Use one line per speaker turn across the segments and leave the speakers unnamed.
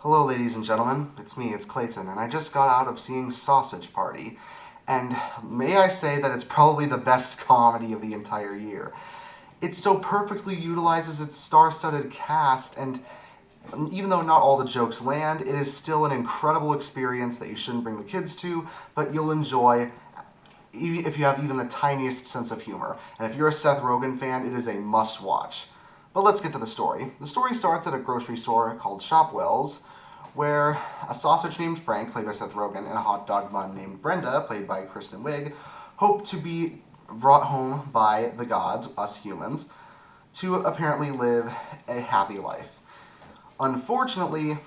Hello, ladies and gentlemen. It's me, it's Clayton, and I just got out of seeing Sausage Party. And may I say that it's probably the best comedy of the entire year. It so perfectly utilizes its star-studded cast, and even though not all the jokes land, it is still an incredible experience that you shouldn't bring the kids to, but you'll enjoy if you have even the tiniest sense of humor. And if you're a Seth Rogen fan, it is a must-watch. But let's get to the story. The story starts at a grocery store called Shopwell's, where a sausage named Frank, played by Seth Rogen, and a hot dog bun named Brenda, played by Kristen Wiig, hope to be brought home by the gods, us humans, to apparently live a happy life. Unfortunately,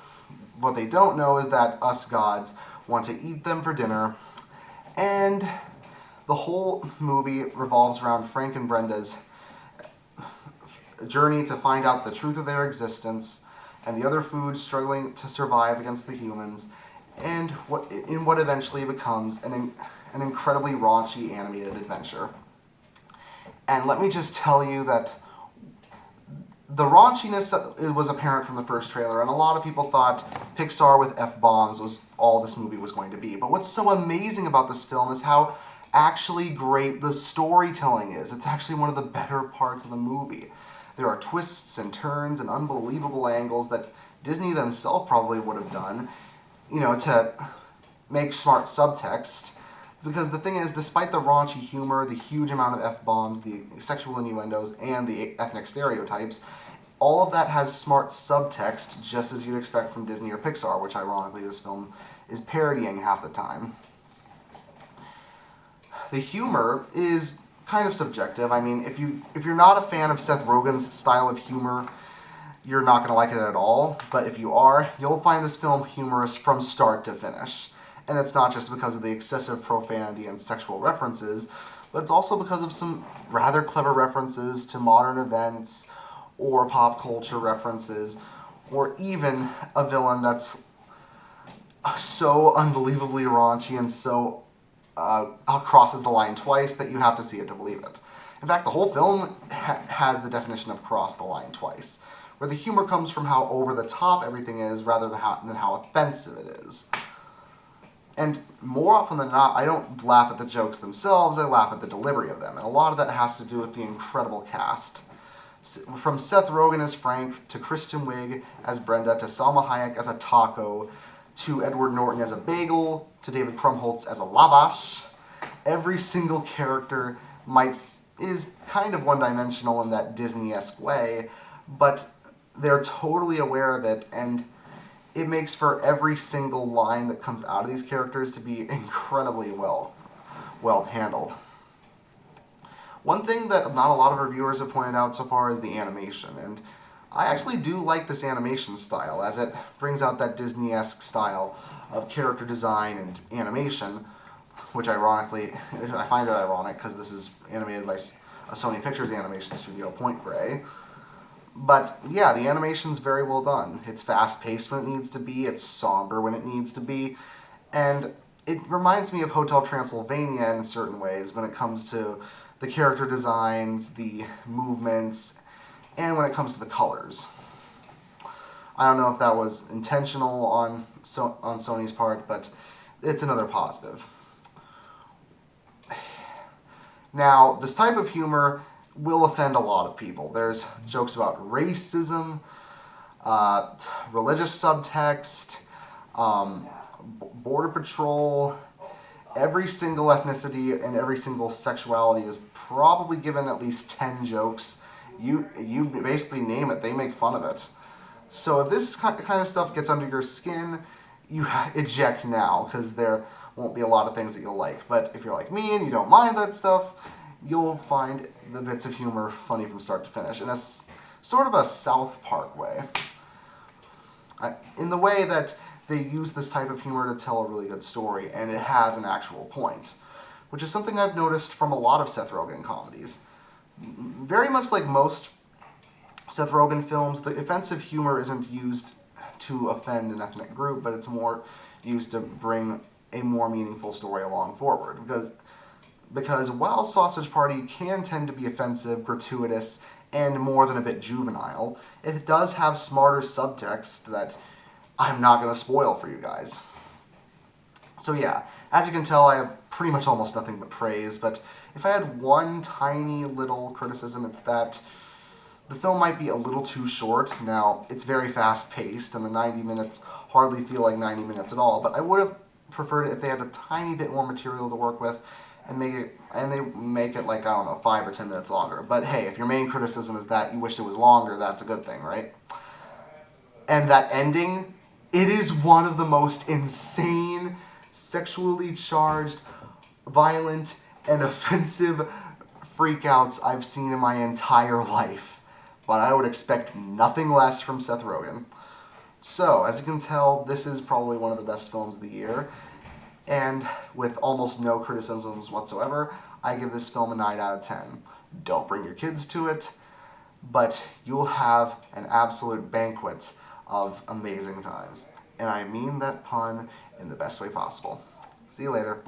what they don't know is that us gods want to eat them for dinner, and the whole movie revolves around Frank and Brenda's journey to find out the truth of their existence, and the other foods struggling to survive against the humans, and what eventually becomes an incredibly raunchy animated adventure. And let me just tell you that the raunchiness was apparent from the first trailer, and a lot of people thought Pixar with F-bombs was all this movie was going to be. But what's so amazing about this film is how actually great the storytelling is. It's actually one of the better parts of the movie. There are twists and turns and unbelievable angles that Disney themselves probably would have done, to make smart subtext. Because the thing is, despite the raunchy humor, the huge amount of F-bombs, the sexual innuendos, and the ethnic stereotypes, all of that has smart subtext, just as you'd expect from Disney or Pixar, which ironically this film is parodying half the time. The humor is kind of subjective. I mean, if you're not a fan of Seth Rogen's style of humor, you're not going to like it at all. But if you are, you'll find this film humorous from start to finish. And it's not just because of the excessive profanity and sexual references, but it's also because of some rather clever references to modern events, or pop culture references, or even a villain that's so unbelievably raunchy and so crosses the line twice that you have to see it to believe it. In fact, the whole film has the definition of cross the line twice, where the humor comes from how over the top everything is rather than how offensive it is. And more often than not, I don't laugh at the jokes themselves, I laugh at the delivery of them. And a lot of that has to do with the incredible cast. From Seth Rogen as Frank, to Kristen Wiig as Brenda, to Salma Hayek as a taco, to Edward Norton as a bagel, to David Krumholtz as a lavash. Every single character is kind of one-dimensional in that Disney-esque way, but they're totally aware of it, and it makes for every single line that comes out of these characters to be incredibly well handled. One thing that not a lot of reviewers have pointed out so far is the animation, and I actually do like this animation style, as it brings out that Disney-esque style of character design and animation, which ironically, I find it ironic because this is animated by a Sony Pictures animation studio, Point Grey. But yeah, the animation's very well done. It's fast-paced when it needs to be, it's somber when it needs to be, and it reminds me of Hotel Transylvania in certain ways when it comes to the character designs, the movements, and when it comes to the colors. I don't know if that was intentional on Sony's part, but it's another positive. Now, this type of humor will offend a lot of people. There's jokes about racism, religious subtext, border patrol. Every single ethnicity and every single sexuality is probably given at least 10 jokes. You basically name it, they make fun of it. So if this kind of stuff gets under your skin, you eject now, because there won't be a lot of things that you'll like. But if you're like me and you don't mind that stuff, you'll find the bits of humor funny from start to finish, in a sort of a South Park way. In the way that they use this type of humor to tell a really good story, and it has an actual point, which is something I've noticed from a lot of Seth Rogen comedies. Very much like most Seth Rogen films, the offensive humor isn't used to offend an ethnic group, but it's more used to bring a more meaningful story along forward. Because while Sausage Party can tend to be offensive, gratuitous, and more than a bit juvenile, it does have smarter subtext that I'm not going to spoil for you guys. So yeah, as you can tell, I have pretty much almost nothing but praise, but if I had one tiny little criticism, it's that the film might be a little too short. Now, it's very fast-paced, and the 90 minutes hardly feel like 90 minutes at all, but I would have preferred it if they had a tiny bit more material to work with, and they make it like, I don't know, 5 or 10 minutes longer. But hey, if your main criticism is that you wished it was longer, that's a good thing, right? And that ending, it is one of the most insane, sexually charged, violent, and offensive freakouts I've seen in my entire life. But I would expect nothing less from Seth Rogen. So, as you can tell, this is probably one of the best films of the year. And with almost no criticisms whatsoever, I give this film a 9 out of 10. Don't bring your kids to it, but you'll have an absolute banquet of amazing times. And I mean that pun in the best way possible. See you later.